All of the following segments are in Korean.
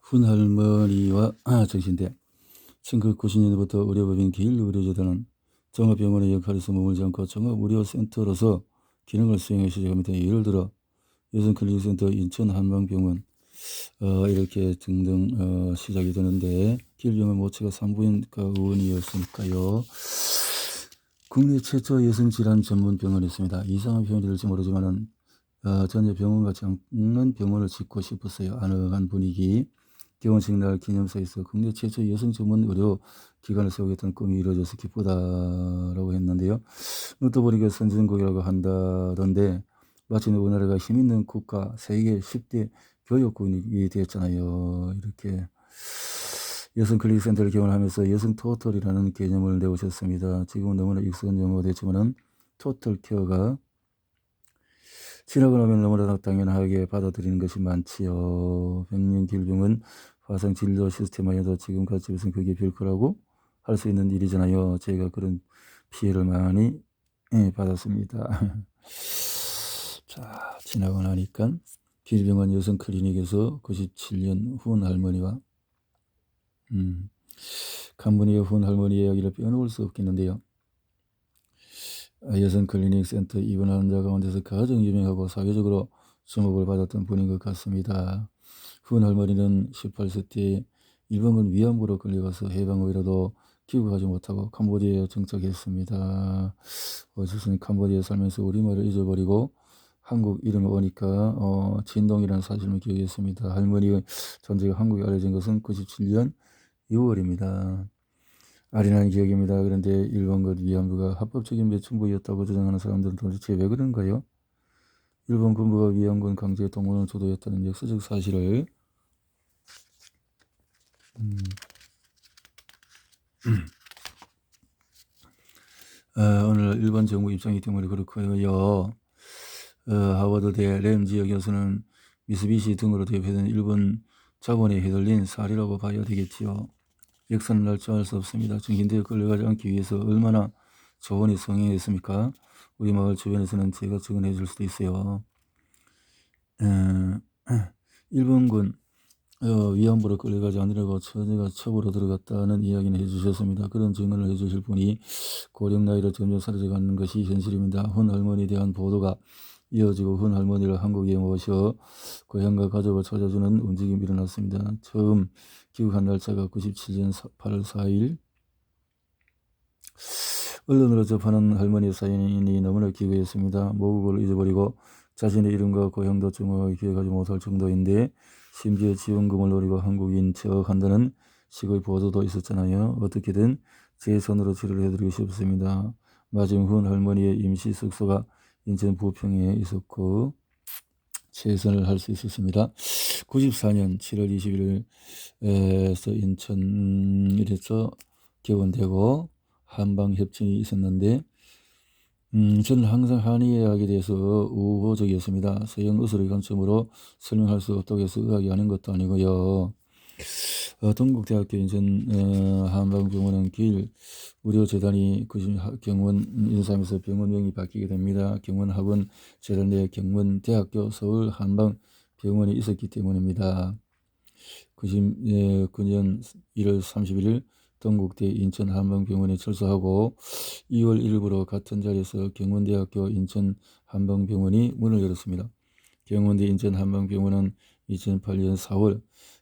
훈할머니와 정신대. 1990년부터 의료법인 길-의료재단은 종합병원의 역할에서 머물지 않고 종합의료센터로서 기능을 수행하기 시작합니다. 예를 들어 여성클리닉센터, 인천 한방병원 이렇게 등등 시작이 되는데, 길병원 모체가 산부인과 의원이었으니까요. 국내 최초 여성질환 전문 병원이었습니다. 이상한 표현이 될지 모르지만은 전혀 병원 같지 않는 병원을 짓고 싶었어요. 아늑한 분위기. 개원식 날 기념사에서 국내 최초 여성 전문 의료 기관을 세우겠다는 꿈이 이루어져서 기쁘다라고 했는데요. 또 보니까 선진국이라고 한다던데, 마치 우리나라가 힘있는 국가, 세계 10대 교육국이 되었잖아요. 이렇게 여성 클리닉센터를 개원하면서 여성 토털이라는 개념을 내오셨습니다. 지금은 너무나 익숙한 용어가 됐지만은 토털 케어가 지나고 나면 너무나 당연하게 받아들이는 것이 많지요. 백년길병은 화상 진료 시스템만해도 지금까지 무슨 그게 별거라고 할 수 있는 일이잖아요. 제가 그런 피해를 많이 받았습니다. 자, 지나고 나니까 길병원 여성 클리닉에서 97년 훈 할머니와 간문이의 훈 할머니의 이야기를 빼놓을 수 없겠는데요. 여성 클리닉 센터 입원 환자 가운데서 가장 유명하고 사회적으로 주목을 받았던 분인 것 같습니다. 훈 할머니는 18세 때 일본군 위안부로 끌려가서 해방 후에라도 귀국하지 못하고 캄보디아에 정착했습니다. 어쨌든 캄보디아에 살면서 우리말을 잊어버리고 한국 이름이 오니까 진동이라는 사실을 기억했습니다. 할머니의 존재가 한국에 알려진 것은 97년 6월입니다. 아련한 기억입니다. 그런데 일본군 위안부가 합법적인 매춘부였다고 주장하는 사람들은 도대체 왜 그런가요? 일본 군부가 위안군 강제 동원을 주도했다는 역사적 사실을 오늘 일본 정부 입장이기 때문에 그렇고요. 하버드대 램지역 교수는 미쓰비시 등으로 대표된 일본 자본에 휘둘린 사례라고 봐야 되겠지요. 역사는 날 줄 알 수 없습니다. 중신대에 끌려가지 않기 위해서 얼마나 조언이 성행했습니까? 우리 마을 주변에서는 제가 증언해 줄 수도 있어요. 일본군 위안부로 끌려가지 않으려고 처제가 첩으로 들어갔다는 이야기는 해주셨습니다. 그런 증언을 해주실 분이 고령 나이로 점점 사라져가는 것이 현실입니다. 훈 할머니에 대한 보도가 이어지고 훈 할머니를 한국에 모셔 고향과 가족을 찾아주는 움직임이 일어났습니다. 처음 귀국한 날짜가 97년 8월 4일. 언론으로 접하는 할머니의 사연이 너무나 기괴했습니다. 모국을 잊어버리고 자신의 이름과 고향도 정확하게 기억하지 못할 정도인데, 심지어 지원금을 노리고 한국인 척한다는 식의 보도도 있었잖아요. 어떻게든 제 손으로 치료를 해드리고 싶습니다. 마지막 훈 할머니의 임시 숙소가 인천 부평에 있었고 최선을 할 수 있었습니다. 94년 7월 20일에서 인천에서 개원되고 한방협진이 있었는데, 저는 항상 한의학에 대해서 우호적이었습니다. 서양 의술의 관점으로 설명할 수 없다고 해서 의학이 아닌 것도 아니고요. 동국대학교 인천 한방병원은 길 의료재단이 경원 인사하면서 병원명이 바뀌게 됩니다. 경원학원 재단 내 경원대학교 서울 한방병원이 있었기 때문입니다. 99년 1월 31일 동국대 인천 한방병원에 철수하고 2월 1일부로 같은 자리에서 경원대학교 인천 한방병원이 문을 열었습니다. 경원대 인천 한방병원은 2008년 4월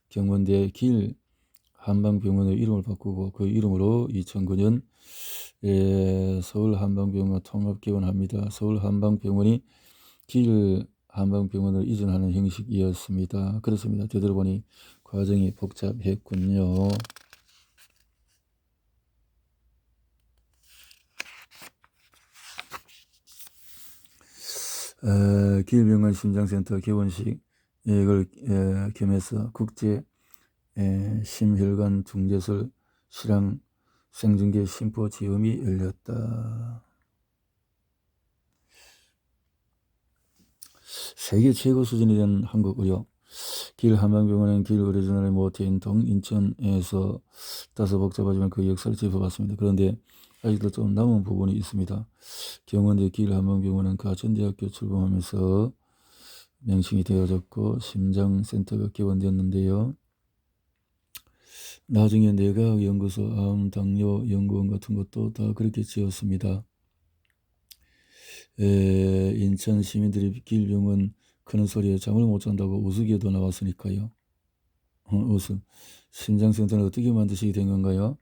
경원대 길 한방병원의 이름을 바꾸고 그 이름으로 2009년 서울 한방병원 통합 개원합니다. 서울 한방병원이 길 한방병원을 이전하는 형식이었습니다. 그렇습니다. 되돌아보니 과정이 복잡했군요. 길병원 심장센터 개원식 이걸 겸해서 국제 심혈관 중재설 실황 생중계 심포지엄이 열렸다. 세계 최고 수준이 된 한국 의료. 길 한방병원은 길 의료전환의 모태인 동인천에서 다소 복잡하지만 그 역사를 짚어봤습니다. 그런데 아직도 좀 남은 부분이 있습니다. 경원대 길 한방병원은 가천대학교 출범하면서 명칭이 되어졌고 심장센터가 개원되었는데요. 나중에 내과학연구소, 암, 당뇨 연구원 같은 것도 다 그렇게 지었습니다. 인천 시민들이 길병원 크는 소리에 잠을 못 잔다고 우스개도 나왔으니까요. 웃음. 심장센터는 어떻게 만드시게 된 건가요?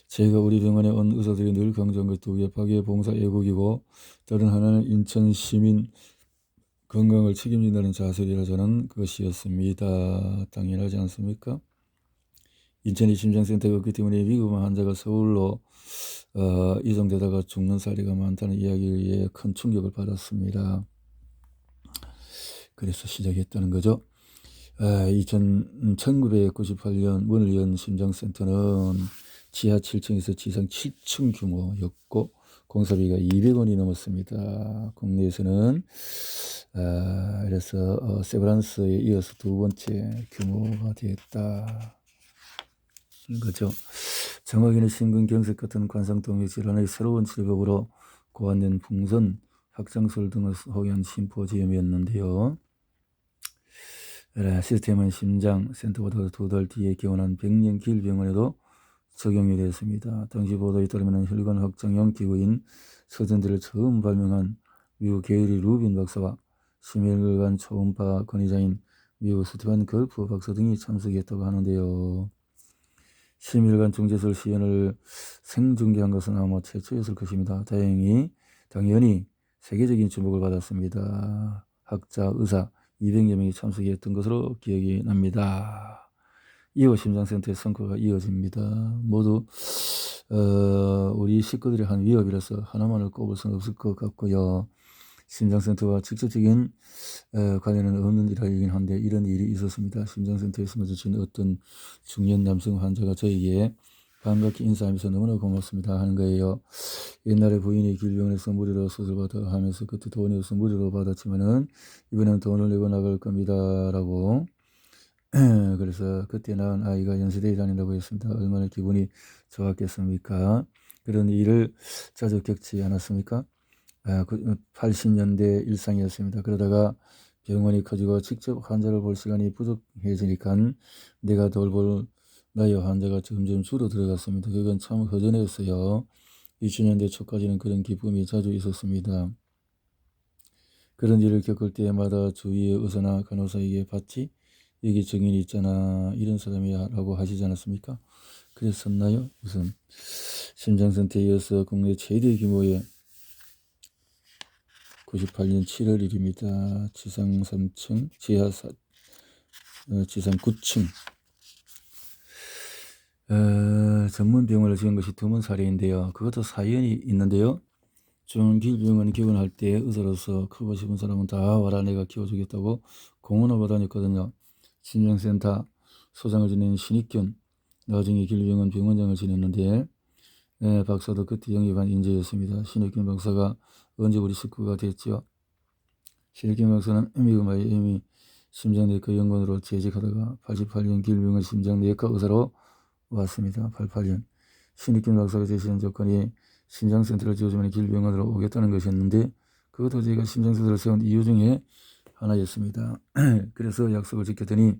제가 우리 병원에 온 의사들이 늘 강조한 것 두 개, 박의 봉사 애국이고 다른 하나는 인천 시민 건강을 책임진다는 자세이라 저는 그것이었습니다. 당연하지 않습니까? 인천이 심장센터가 없기 때문에 위급한 환자가 서울로 이송되다가 죽는 사례가 많다는 이야기에 큰 충격을 받았습니다. 그래서 시작했다는 거죠. 1998년 문을 연 심장센터는 지하 7층에서 지상 7층 규모였고 공사비가 200원이 넘었습니다. 국내에서는 그래서 세브란스에 이어서 두 번째 규모가 되었다. 거죠. 정확히는 심근경색 같은 관상동맥 질환의 새로운 질병으로 고안된 풍선, 확장술 등을 소개한 심포지엄이었는데요. 시스템은 심장센터보다 2달 뒤에 개원한 백년길병원에도 적용이 되었습니다. 당시 보도에 따르면 혈관 확장형 기구인 서전들을 처음 발명한 미국 게이리 루빈 박사와 심혈관 초음파 권위자인 미국 스티븐 걸프 박사 등이 참석했다고 하는데요. 심혈관 중재술 시연을 생중계한 것은 아마 최초였을 것입니다. 당연히 세계적인 주목을 받았습니다. 학자, 의사 200여 명이 참석했던 것으로 기억이 납니다. 이후 심장센터의 성과가 이어집니다. 모두 우리 식구들이 한 위협이라서 하나만을 꼽을 수는 없을 것 같고요. 심장센터와 직접적인 관련은 없는 일이긴 한데 이런 일이 있었습니다. 심장센터에서 마주친 어떤 중년 남성 환자가 저에게 반갑게 인사하면서 너무나 고맙습니다 하는 거예요. 옛날에 부인이 길병원에서 무료로 수술받아 하면서 그때 돈이 없어 무료로 받았지만은 이번에는 돈을 내고 나갈 겁니다 라고 그래서 그때 낳은 아이가 연세대에 다닌다고 했습니다. 얼마나 기분이 좋았겠습니까? 그런 일을 자주 겪지 않았습니까? 80년대 일상이었습니다. 그러다가 병원이 커지고 직접 환자를 볼 시간이 부족해지니까 내가 돌볼 나이 환자가 점점 줄어들어갔습니다. 그건 참 허전했어요. 2000년대 초까지는 그런 기쁨이 자주 있었습니다. 그런 일을 겪을 때마다 주위의 의사나 간호사에게 봤지? 여기 증인이 있잖아. 이런 사람이야 라고 하시지 않았습니까? 그랬었나요? 우선 심장센터에 이어서 국내 최대 규모의 98년 7월 1일입니다. 지상 3층, 지상 9층 전문 병원을 지은 것이 드문 사례인데요. 그것도 사연이 있는데요. 중길병원 기원할 때 의사로서 크고 싶은 사람은 다 와라 내가 키워주겠다고 공언하고 다녔거든요. 심장센터 소장을 지낸 신익균, 나중에 길병원 병원장을 지냈는데 박사도 그때 영입한 인재였습니다. 신익균 박사가 언제 우리 식구가 됐죠. 신익균 박사는 미국 마이애미 심장내과 연구원으로 재직하다가 88년 길병원 심장내과 의사로 왔습니다. 88년 신익균 박사가 제시한 조건이 심장센터를 지어주면 길병원으로 오겠다는 것이었는데 그것도 제가 심장센터를 세운 이유 중에 하나였습니다. 그래서 약속을 지켰더니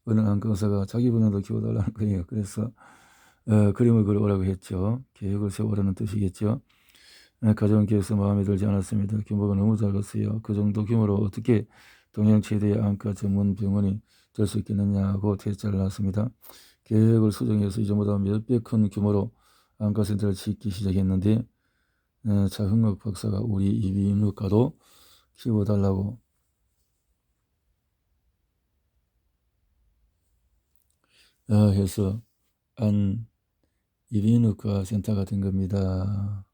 어느 안과 의사가 자기 분야도 키워달라는 거예요. 그래서 그림을 그려오라고 했죠. 계획을 세우라는 뜻이겠죠. 가져온 계획서 마음에 들지 않았습니다. 규모가 너무 작았어요. 그 정도 규모로 어떻게 동양 최대의 안과 전문 병원이 될 수 있겠느냐고 대자를 놨습니다. 계획을 수정해서 이전보다 몇 배 큰 규모로 안과센터를 짓기 시작했는데 차흥록 박사가 우리 이비인후과도 키워달라고 해서 안 이비인후과 센터가 된 겁니다.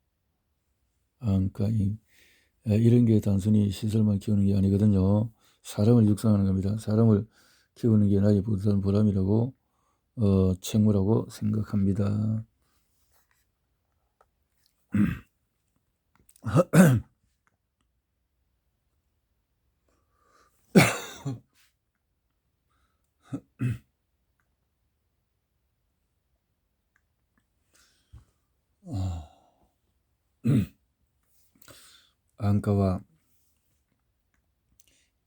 안과 이런 게 단순히 시설만 키우는 게 아니거든요. 사람을 육성하는 겁니다. 사람을 키우는 게 나의 보람이라고 책무라고 생각합니다. 안과와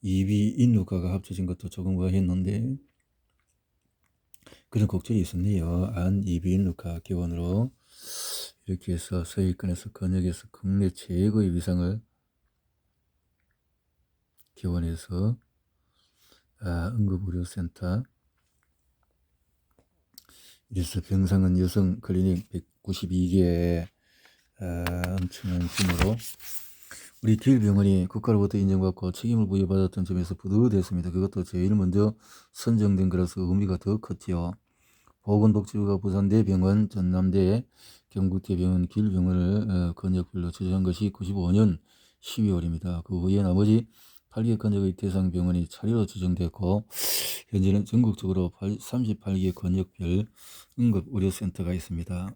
이비인후과가 합쳐진 것도 조금 의아했는데 그런 곡절이 있었네요. 안 이빈 루카 기원으로 이렇게 해서 서해권에서 건역에서 국내 최고의 위상을 기원해서 응급의료센터 이래서 병상은 여성 클리닉 192개 엄청난 규모로 우리 길병원이 국가로부터 인정받고 책임을 부여받았던 점에서 뿌듯했습니다. 그것도 제일 먼저 선정된 거라서 의미가 더 컸지요. 보건복지부가 부산대병원, 전남대, 경북대병원, 길병원을 건역별로 지정한 것이 95년 12월입니다. 그 후에 나머지 8개 건역의 대상 병원이 차례로 지정됐고 현재는 전국적으로 38개 건역별 응급의료센터가 있습니다.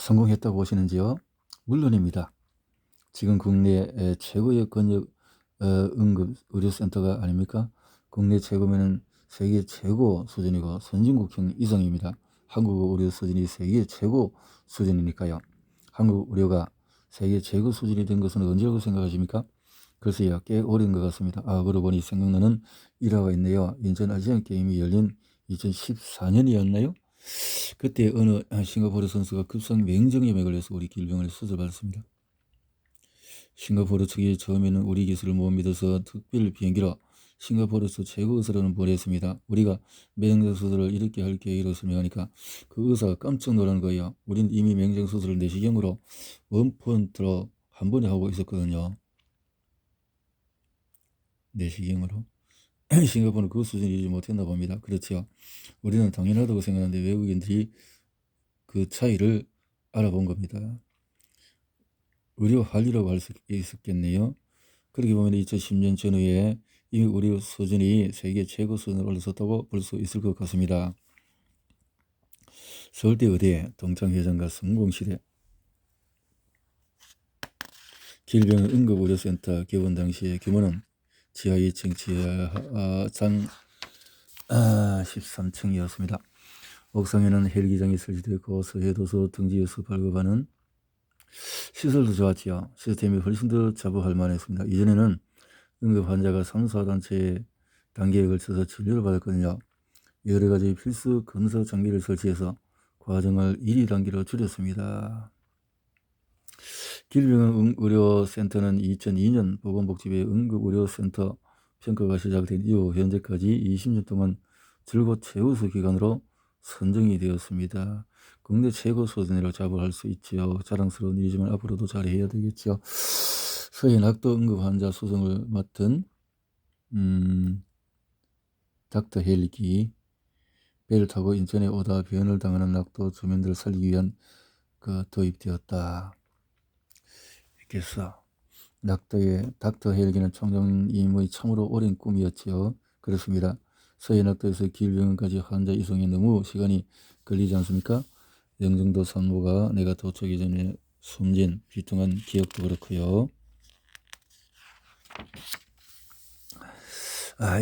성공했다고 보시는지요? 물론입니다. 지금 국내 최고의 건역 응급의료센터가 아닙니까? 국내 최고면은 세계 최고 수준이고 선진국형 이상입니다. 한국 의료 수준이 세계 최고 수준이니까요. 한국 의료가 세계 최고 수준이 된 것은 언제라고 생각하십니까? 글쎄요, 꽤 오래된 것 같습니다. 그러고 보니 생각나는 일화가 있네요. 인천 아시안게임이 열린 2014년이었나요? 그때 어느 싱가포르 선수가 급성 맹장염에 걸려서 우리 길병원에 수술받았습니다. 싱가포르 측이 처음에는 우리 기술을 못 믿어서 특별 비행기로 싱가포르에서 최고 의사로는 보냈습니다. 우리가 맹장수술을 이렇게 할 계획으로 설명하니까 그 의사가 깜짝 놀란 거예요. 우린 이미 맹장수술을 내시경으로 원포인트로 한 번에 하고 있었거든요. 내시경으로. 싱가포르는 그 수준이지 못했나 봅니다. 그렇죠. 우리는 당연하다고 생각하는데 외국인들이 그 차이를 알아본 겁니다. 의료 한리라고 할 수 있었겠네요. 그렇게 보면 2010년 전후에 이미 의료 수준이 세계 최고 수준으로 올라섰다고 볼 수 있을 것 같습니다. 서울대 의대 동창회장과 성공시대 길병원 응급의료센터 개원 당시의 규모는 지하 2층, 지하장 13층이었습니다. 옥상에는 헬기장이 설치되고 서해도서 등지에서 발급하는 시설도 좋았지요. 시스템이 훨씬 더 자부할 만했습니다. 이전에는 응급 환자가 3, 4단체 단계에 걸쳐서 진료를 받았거든요. 여러 가지 필수 검사 장비를 설치해서 과정을 1, 2단계로 줄였습니다. 길병원 의료센터는 2002년 보건복지부의 응급의료센터 평가가 시작된 이후 현재까지 20년 동안 줄곧 최우수 기관으로 선정이 되었습니다. 국내 최고 수준이라고 자부할 수 있지요. 자랑스러운 일이지만 앞으로도 잘해야 되겠죠. 서해 낙도 응급 환자 수송을 맡은 닥터 헬기 배를 타고 인천에 오다 변을 당하는 낙도 주민들을 살리기 위한 도입되었다. 이렇게 해서 닥터 헬기는 총장님의 참으로 오랜 꿈이었지요. 그렇습니다. 서해 낙도에서 길병원까지 환자 이송에 너무 시간이 걸리지 않습니까? 영종도 산모가 내가 도착하기 전에 숨진 비통한 기억도 그렇고요.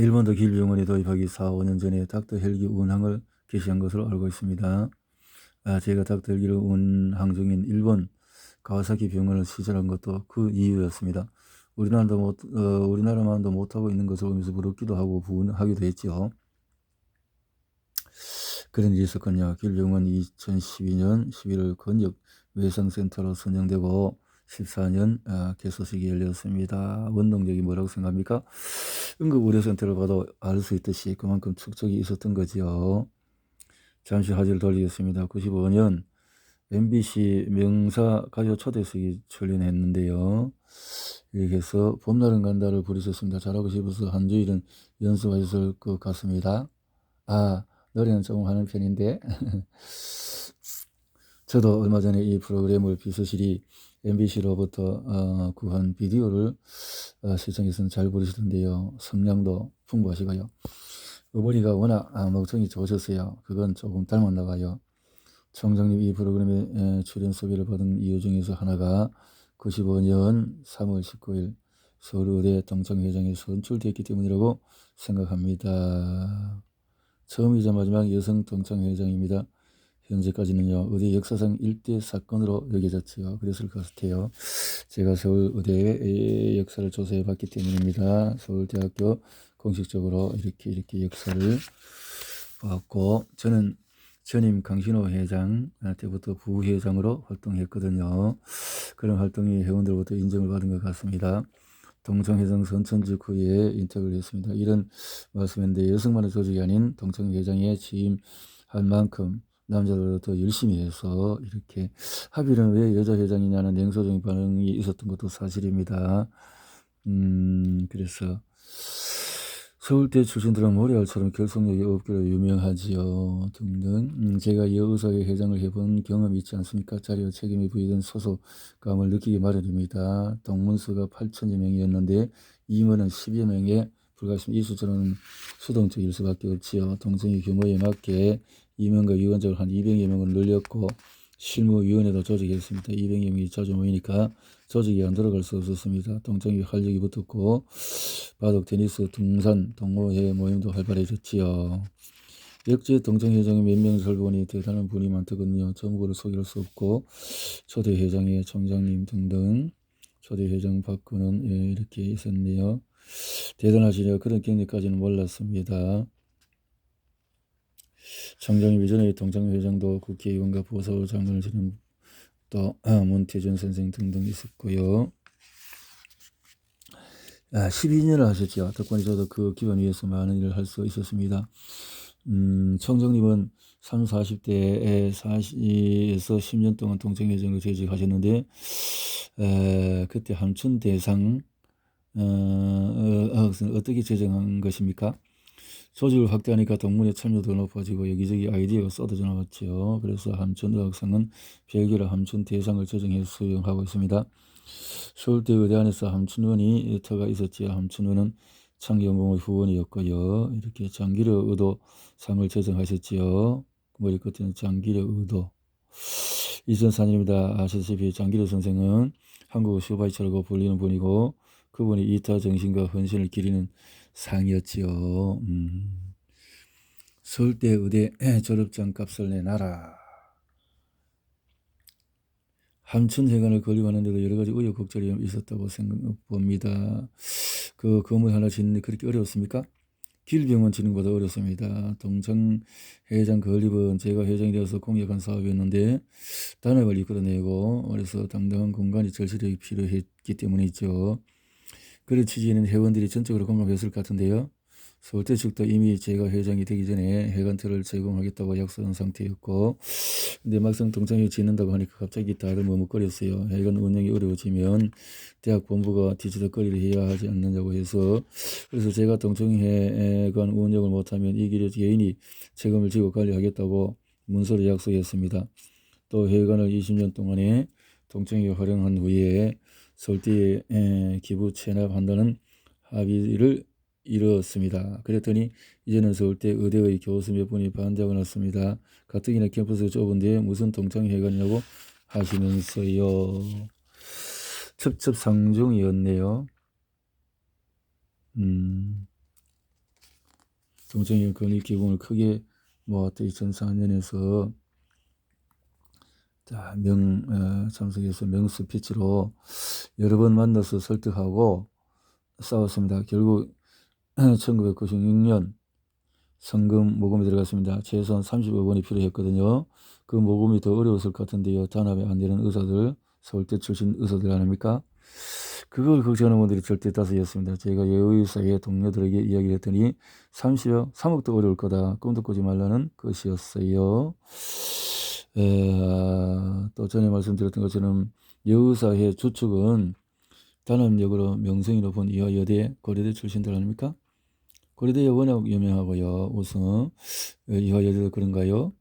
일본도 길병원이 도입하기 4, 5년 전에 닥터 헬기 운항을 개시한 것으로 알고 있습니다. 제가 닥터 헬기를 운항 중인 일본 가와사키 병원을 시설한 것도 그 이유였습니다. 우리나라만도 못하고 있는 것을 보면서 부럽기도 하고 부운하기도 했죠. 그런 일이 있었군요. 길병원이 2012년 11월 건역 외상센터로 선정되고 14년 개소식이 열렸습니다. 원동력이 뭐라고 생각합니까? 응급의료센터를 봐도 알 수 있듯이 그만큼 축적이 있었던 거지요. 잠시 화제를 돌리겠습니다. 95년 MBC 명사 가요 초대석이 출연했는데요. 이렇게 해서 봄날은 간다를 부르셨습니다. 잘하고 싶어서 한 주일은 연습하셨을 것 같습니다. 노래는 조금 하는 편인데 저도 얼마 전에 이 프로그램을 비서실이 MBC로부터 구한 비디오를 시청해서 잘 부르시던데요. 성량도 풍부하시고요. 어머니가 워낙 목청이 좋으셨어요. 그건 조금 닮았나 봐요. 총장님 이 프로그램에 출연 섭외를 받은 이유 중에서 하나가 95년 3월 19일 서울의대 동창회장에 선출됐기 때문이라고 생각합니다. 처음이자 마지막 여성 동창회장입니다. 현재까지는요, 의대 역사상 1대 사건으로 여겨졌지요. 그랬을 것 같아요. 제가 서울의대의 역사를 조사해 봤기 때문입니다. 서울대학교 공식적으로 이렇게 역사를 봤고, 저는 전임 강신호 회장 때부터 부회장으로 활동했거든요. 그런 활동이 회원들부터 인정을 받은 것 같습니다. 동창회장 선천 직후에 인터뷰를 했습니다. 이런 말씀인데, 여성만의 조직이 아닌 동창회장에 취임할 만큼 남자들도 더 열심히 해서 이렇게, 합의는 왜 여자 회장이냐는 냉소적인 반응이 있었던 것도 사실입니다. 그래서 서울대 출신들은 모래알처럼 결속력이 없기로 유명하지요. 등등. 제가 여의사회 회장을 해본 경험이 있지 않습니까? 자리와 책임이 부여된 소속감을 느끼기 마련입니다. 동문서가 8천여 명이었는데 임원은 10여 명에 불과했습니다. 이 숫자는 수동적일 수밖에 없지요. 동정의 규모에 맞게 임원과 위원장을 한 200여 명을 늘렸고, 실무위원회도 조직했습니다. 200여 명이 자주 모이니까 조직이 안 들어갈 수 없었습니다. 동창회 활력이 붙었고, 바둑, 테니스, 등산, 동호회 모임도 활발해졌지요. 역대 동창회장의 몇 명을 살펴보니 대단한 분이 많더군요. 전부를 소개할 수 없고, 초대회장의 총장님 등등, 초대회장 박근은 이렇게 있었네요. 대단하시네요. 그런 경력까지는 몰랐습니다. 총장님 이전에 동창회장도 국회의원과 보수 장관을 지낸 또 문태준 선생 등등 있었고요. 12년을 하셨죠. 덕분에 저도 그 기원 위에서 많은 일을 할 수 있었습니다. 총장님은 30, 40대에 40에서 10년 동안 동창회장으로 재직하셨는데, 그때 함춘대상 어떻게 제정한 것입니까? 조직을 확대하니까 동문의 참여도 높아지고 여기저기 아이디어가 쏟아져 나왔죠. 그래서 함춘의학상은 별개로 함춘대상을 제정해 수용하고 있습니다. 서울대 의대 안에서 함춘원이 터가 있었지요. 함춘원은 창경공의 후원이었고요. 이렇게 장기력 의도 상을 제정하셨지요. 머리 끝에는 장기력 의도. 2004년입니다. 아시다시피 장기력 선생은 한국의 슈바이처라고 불리는 분이고, 그분이 이타 정신과 헌신을 기리는 상이었지요. 서울대 의대 졸업장 값을 내놔라. 함춘회관을 건립하는데도 여러 가지 우여곡절이 있었다고 생각봅니다. 그 건물 하나 짓는데 그렇게 어려웠습니까? 길병원 짓는 것보다 어렵습니다. 동창회장 건립은 제가 회장이 되어서 공약한 사업이었는데 단합을 이끌어내고, 그래서 당당한 공간이 절실하게 필요했기 때문이죠. 그런 취지에는 회원들이 전적으로 공감했을 것 같은데요. 서울대 측도 이미 제가 회장이 되기 전에 회관틀을 제공하겠다고 약속한 상태였고, 근데 막상 동창회 짓는다고 하니까 갑자기 다들 머뭇거렸어요. 회관 운영이 어려워지면 대학 본부가 뒤지덕거리를 해야 하지 않느냐고 해서, 그래서 제가 동창회관 운영을 못하면 이 길에 개인이 책임을 지고 관리하겠다고 문서로 약속했습니다. 또 회관을 20년 동안에 동창회에 활용한 후에 서울대에 기부 체납한다는 합의를 이루었습니다. 그랬더니 이제는 서울대 의대의 교수 몇 분이 반대하고 났습니다. 가뜩이나 캠퍼스가 좁은데 무슨 동창회관이냐고 하시면서요. 첩첩상중이었네요. 동창회 건립 기금을 크게 모았다. 2004년에서 참석해서 명스피치로 여러 번 만나서 설득하고 싸웠습니다. 결국 1996년 성금 모금이 들어갔습니다. 최소한 30억 원이 필요했거든요. 그 모금이 더 어려웠을 것 같은데요. 단합이 안 되는 의사들, 서울대 출신 의사들 아닙니까? 그걸 걱정하는 분들이 절대 다수였습니다. 제가 여의사회 동료들에게 이야기를 했더니 30억, 3억도 어려울 거다. 꿈도 꾸지 말라는 것이었어요. 또 전에 말씀드렸던 것처럼 여의사회 주축은 단합력으로 명성이 높은 이화여대, 고려대 출신들 아닙니까? 고려대가 워낙 유명하고요. 우선 이화여대도 그런가요?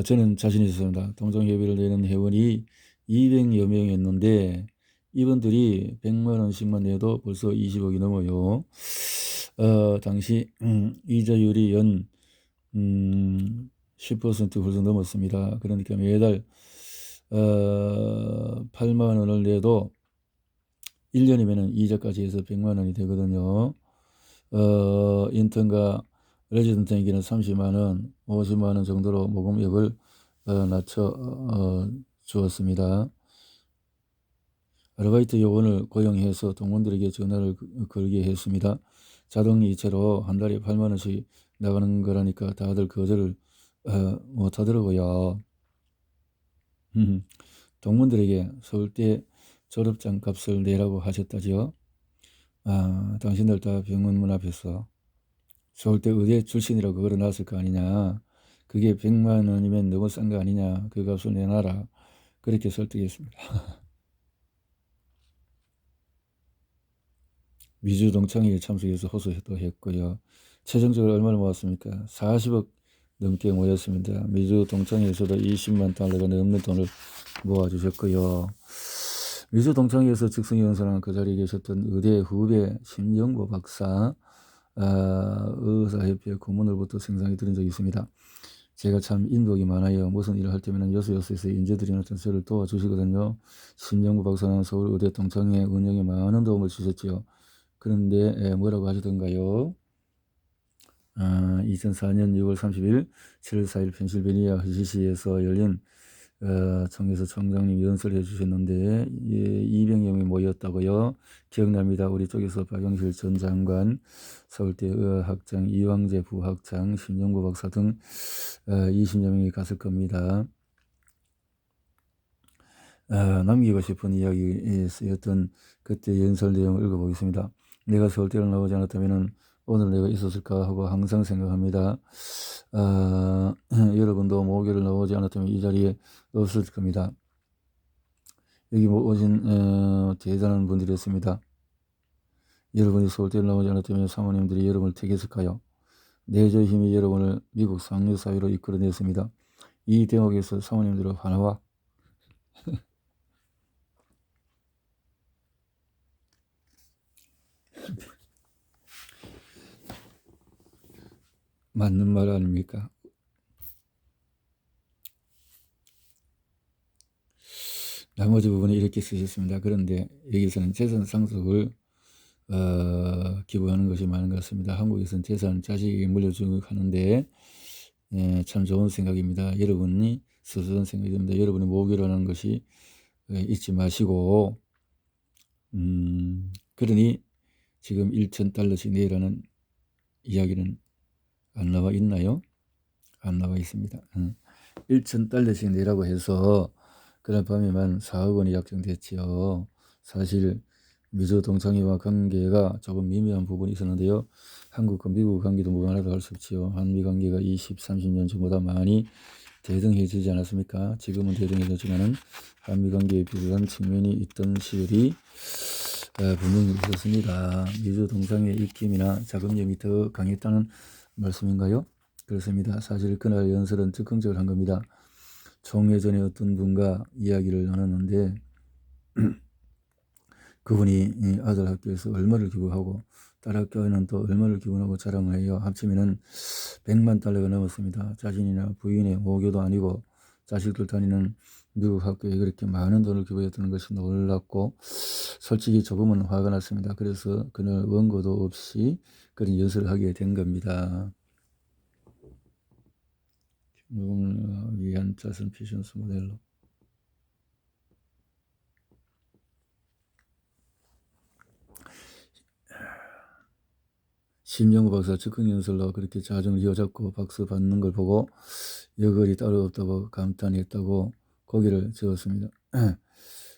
저는 자신 있었습니다. 동종협의를 내는 회원이 200여 명이었는데 이분들이 100만 원씩만 내도 벌써 20억이 넘어요. 당시 이자율이 연 10% 벌써 넘었습니다. 그러니까 매달 8만 원을 내도 1년이면 이자까지 해서 100만 원이 되거든요. 인턴과 레지던트에게는 30만 원, 50만 원 정도로 모금액을 낮춰 주었습니다. 아르바이트 요원을 고용해서 동문들에게 전화를 걸게 했습니다. 자동 이체로 한 달에 8만 원씩 나가는 거라니까 다들 거절을 못하더라고요. 동문들에게 서울대 졸업장 값을 내라고 하셨다지요. 당신들 다 병원 문 앞에서 서울대 의대 출신이라고 걸어놨을 거 아니냐. 그게 100만 원이면 너무 싼 거 아니냐. 그 값을 내놔라. 그렇게 설득했습니다. 미주동창회에 참석해서 호소도 했고요. 최종적으로 얼마를 모았습니까? 40억 넘게 모였습니다. 미주동창회에서도 20만 달러가 넘는 돈을 모아주셨고요. 미주동창회에서 즉석에 연설한 그 자리에 계셨던 의대 후배 심정보 박사, 의사협회 고문으로부터 생상이 들은 적이 있습니다. 제가 참 인복이 많아요. 무슨 일을 할 때면 여수여수에서 인재들이 나타나서 저를 도와주시거든요. 심정보 박사는 서울의대 동창회 운영에 많은 도움을 주셨지요. 그런데 뭐라고 하시던가요? 2004년 6월 30일, 7월 4일 펜실베니아 허시시에서 열린 청에서 청장님 연설을 해주셨는데 200여 명이 모였다고요. 기억납니다. 우리 쪽에서 박영실 전 장관, 서울대 의학장 이왕재 부학장, 심정보 박사 등 20여 명이 갔을 겁니다. 남기고 싶은 이야기에 쓰였던 그때 연설 내용을 읽어보겠습니다. 내가 서울대를 나오지 않았다면 오늘 내가 있었을까 하고 항상 생각합니다. 여러분도 모교를 나오지 않았다면 이 자리에 없을 겁니다. 여기 오신 대단한 분들이었습니다. 여러분이 서울대를 나오지 않았다면 사모님들이 여러분을 택했을까요? 내조의 힘이 여러분을 미국 상류사회로 이끌어냈습니다. 이 대목에서 사모님들은 하나와 맞는 말 아닙니까? 나머지 부분에 이렇게 쓰셨습니다. 그런데 여기서는 재산 상속을 기부하는 것이 많은 것 같습니다. 한국에서는 재산 자식에게 물려주는 하는데 참 좋은 생각입니다. 여러분이 스스로 생각이 듭니다. 여러분이 모교라는 것이 잊지 마시고 그러니 지금 1,000달러씩 내라는 이야기는 안 나와 있나요? 안 나와 있습니다. 1,000달러씩 내라고 해서 그날 밤에만 4억 원이 약정됐지요. 사실 미주 동창회와 관계가 조금 미묘한 부분이 있었는데요. 한국과 미국 관계도 무관하다고 할 수 없지요. 한미 관계가 20, 30년 전보다 많이 대등해지지 않았습니까? 지금은 대등해졌지만은 한미 관계에 비슷한 측면이 있던 시절이 분명히 있었습니다. 미주 동창회 입김이나 자금력이 더 강했다는 말씀인가요? 그렇습니다. 사실 그날 연설은 즉흥적으로 한 겁니다. 총회 전에 어떤 분과 이야기를 나눴는데 그분이 아들 학교에서 얼마를 기부하고 딸 학교에는 또 얼마를 기부하고 자랑을 해요. 합치면은 100만 달러가 넘었습니다. 자신이나 부인의 모교도 아니고 자식들 다니는 미국 학교에 그렇게 많은 돈을 기부했다는 것이 놀랍고 솔직히 조금은 화가 났습니다. 그래서 그날 원고도 없이 그런 연설을 하게 된 겁니다. 누구를 위한 자선 피션스 모델로 심영구 박사 즉흥 연설로 그렇게 자정을 휘어잡고 박수 받는 걸 보고 여걸이 따로 없다고 감탄했다고 고개를 저었습니다.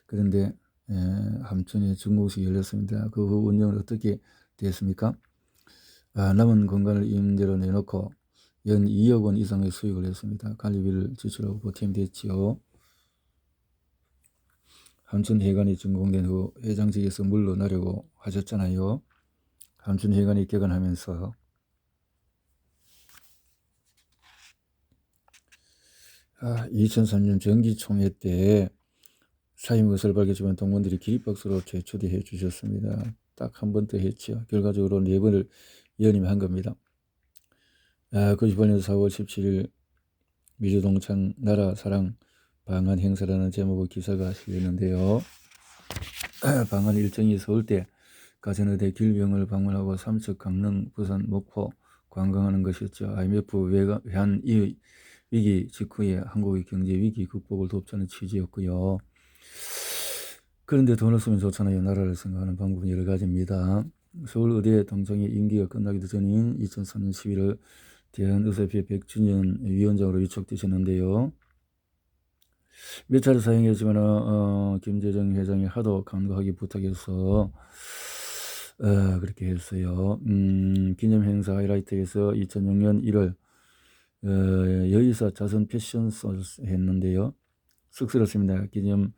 그런데 함천에 중국식이 열렸습니다. 그 후 운영은 어떻게 됐습니까? 남은 공간을 임대로 내놓고 연 2억 원 이상의 수익을 했습니다. 관리비를 지출하고 보탬됐지요. 함천 해관이 준공된 후 회장직에서 물러나려고 하셨잖아요. 함천 해관이 개관하면서 2003년 정기총회 때 사임 것을 밝혔지만 동문들이 기립박수로 재초대해 주셨습니다. 딱 한 번 더 했죠. 결과적으로 4번을 연임한 겁니다. 98년 4월 17일 미주동창 나라사랑 방한 행사라는 제목의 기사가 실렸는데요. 방한 일정이 서울대, 가천의대, 길병을 방문하고 삼척, 강릉, 부산, 목포 관광하는 것이었죠. IMF 외환 위기 직후에 한국의 경제 위기 극복을 돕자는 취지였고요. 그런데 돈을 쓰면 좋잖아요. 나라를 생각하는 방법은 여러 가지입니다. 서울의대 동창회 임기가 끝나기도 전인 2003년 11월 대한의사협회 100주년 위원장으로 위촉되셨는데요. 몇 차례 사용했지만 김재정 회장이 하도 간곡하게 부탁해서 그렇게 했어요. 기념행사 하이라이트에서 2006년 1월 여의사 자선 패션쇼를 했는데요. 쑥스럽습니다. 기념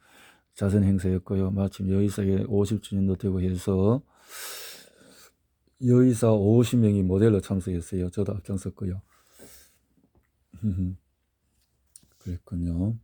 자선 행사였고요. 마침 여의사의 50주년도 되고 해서 여의사 50명이 모델로 참석했어요. 저도 앞장섰고요. 그랬군요.